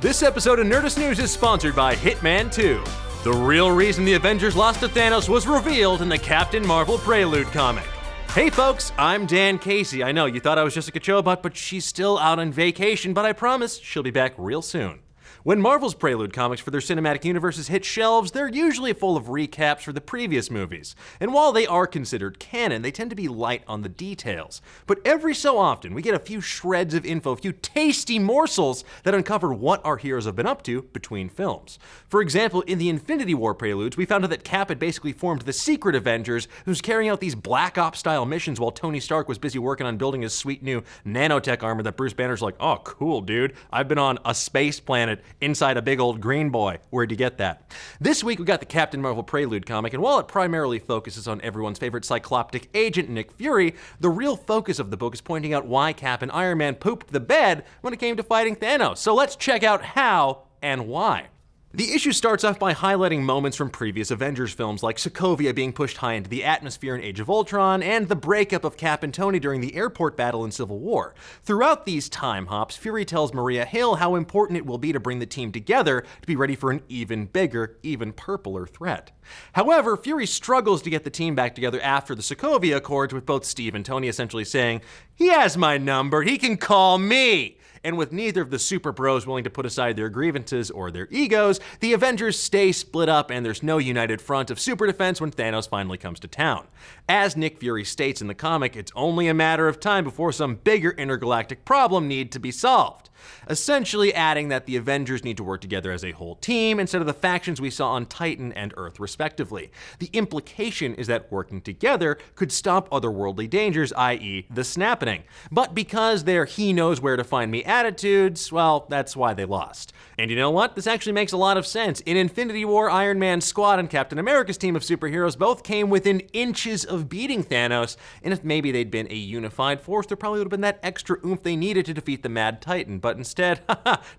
This episode of Nerdist News is sponsored by Hitman 2. The real reason the Avengers lost to Thanos was revealed in the Captain Marvel Prelude comic. Hey folks, I'm Dan Casey. I know you thought I was Jessica Chobot, but she's still out on vacation, but I promise she'll be back real soon. When Marvel's Prelude comics for their cinematic universes hit shelves, they're usually full of recaps for the previous movies. And while they are considered canon, they tend to be light on the details. But every so often, we get a few shreds of info, a few tasty morsels that uncover what our heroes have been up to between films. For example, in the Infinity War Preludes, we found out that Cap had basically formed the secret Avengers, who's carrying out these Black Ops-style missions while Tony Stark was busy working on building his sweet new nanotech armor that Bruce Banner's like, oh, cool, dude. I've been on a space planet inside a big old green boy. Where'd you get that? This week we got the Captain Marvel Prelude comic, and while it primarily focuses on everyone's favorite cycloptic agent Nick Fury, the real focus of the book is pointing out why Cap and Iron Man pooped the bed when it came to fighting Thanos. So let's check out how and why. The issue starts off by highlighting moments from previous Avengers films like Sokovia being pushed high into the atmosphere in Age of Ultron and the breakup of Cap and Tony during the airport battle in Civil War. Throughout these time hops, Fury tells Maria Hill how important it will be to bring the team together to be ready for an even bigger, even purpler threat. However, Fury struggles to get the team back together after the Sokovia Accords, with both Steve and Tony essentially saying, "He has my number, he can call me." And with neither of the super bros willing to put aside their grievances or their egos, the Avengers stay split up and there's no united front of super defense when Thanos finally comes to town. As Nick Fury states in the comic, it's only a matter of time before some bigger intergalactic problem need to be solved. Essentially adding that the Avengers need to work together as a whole team instead of the factions we saw on Titan and Earth respectively. The implication is that working together could stop otherworldly dangers, i.e. the snapping. But because their he-knows-where-to-find-me attitudes, well, that's why they lost. And you know what? This actually makes a lot of sense. In Infinity War, Iron Man's squad and Captain America's team of superheroes both came within inches of beating Thanos, and if maybe they'd been a unified force, there probably would have been that extra oomph they needed to defeat the Mad Titan. But instead,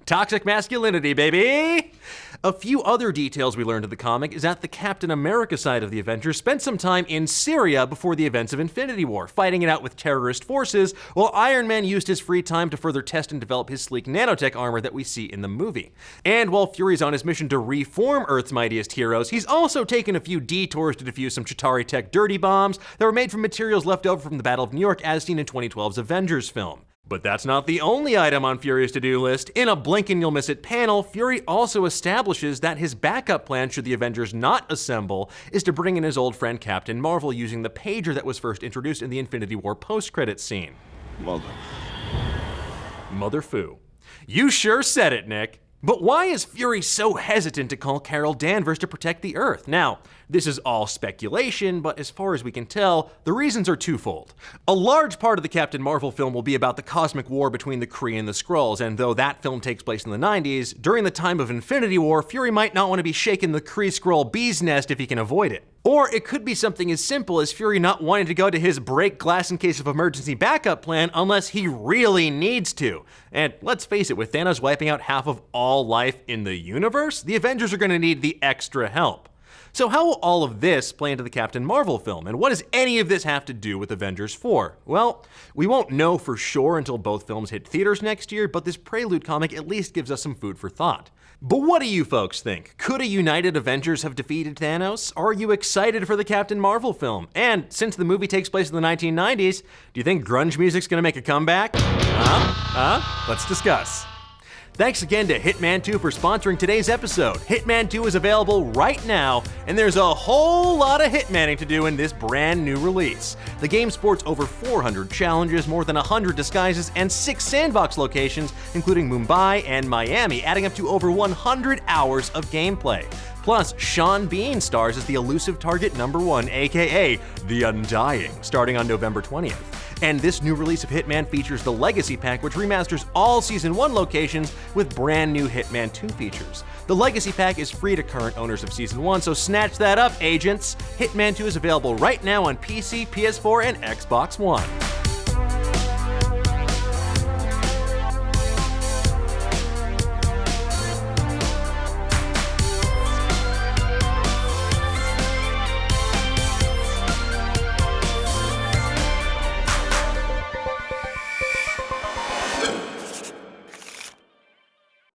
toxic masculinity, baby! A few other details we learned in the comic is that the Captain America side of the Avengers spent some time in Syria before the events of Infinity War, fighting it out with terrorist forces, while Iron Man used his free time to further test and develop his sleek nanotech armor that we see in the movie. And while Fury's on his mission to reform Earth's mightiest heroes, he's also taken a few detours to defuse some Chitauri tech dirty bombs that were made from materials left over from the Battle of New York as seen in 2012's Avengers film. But that's not the only item on Fury's to-do list. In a blink and you'll miss it panel, Fury also establishes that his backup plan should the Avengers not assemble is to bring in his old friend Captain Marvel using the pager that was first introduced in the Infinity War post-credits scene. Motherfoo. You sure said it, Nick. But why is Fury so hesitant to call Carol Danvers to protect the Earth? Now, this is all speculation, but as far as we can tell, the reasons are twofold. A large part of the Captain Marvel film will be about the cosmic war between the Kree and the Skrulls, and though that film takes place in the 90s, during the time of Infinity War, Fury might not want to be shaking the Kree-Skrull bee's nest if he can avoid it. Or it could be something as simple as Fury not wanting to go to his break glass in case of emergency backup plan unless he really needs to. And let's face it, with Thanos wiping out half of all life in the universe, the Avengers are going to need the extra help. So how will all of this play into the Captain Marvel film, and what does any of this have to do with Avengers 4? Well, we won't know for sure until both films hit theaters next year, but this Prelude comic at least gives us some food for thought. But what do you folks think? Could a united Avengers have defeated Thanos? Are you excited for the Captain Marvel film? And since the movie takes place in the 1990s, do you think grunge music's gonna make a comeback? Let's discuss. Thanks again to Hitman 2 for sponsoring today's episode. Hitman 2 is available right now, and there's a whole lot of hitmanning to do in this brand new release. The game sports over 400 challenges, more than 100 disguises, and 6 sandbox locations, including Mumbai and Miami, adding up to over 100 hours of gameplay. Plus, Sean Bean stars as the elusive target number 1, aka The Undying, starting on November 20th. And this new release of Hitman features the Legacy Pack, which remasters all Season 1 locations with brand new Hitman 2 features. The Legacy Pack is free to current owners of Season 1, so snatch that up, agents! Hitman 2 is available right now on PC, PS4, and Xbox One.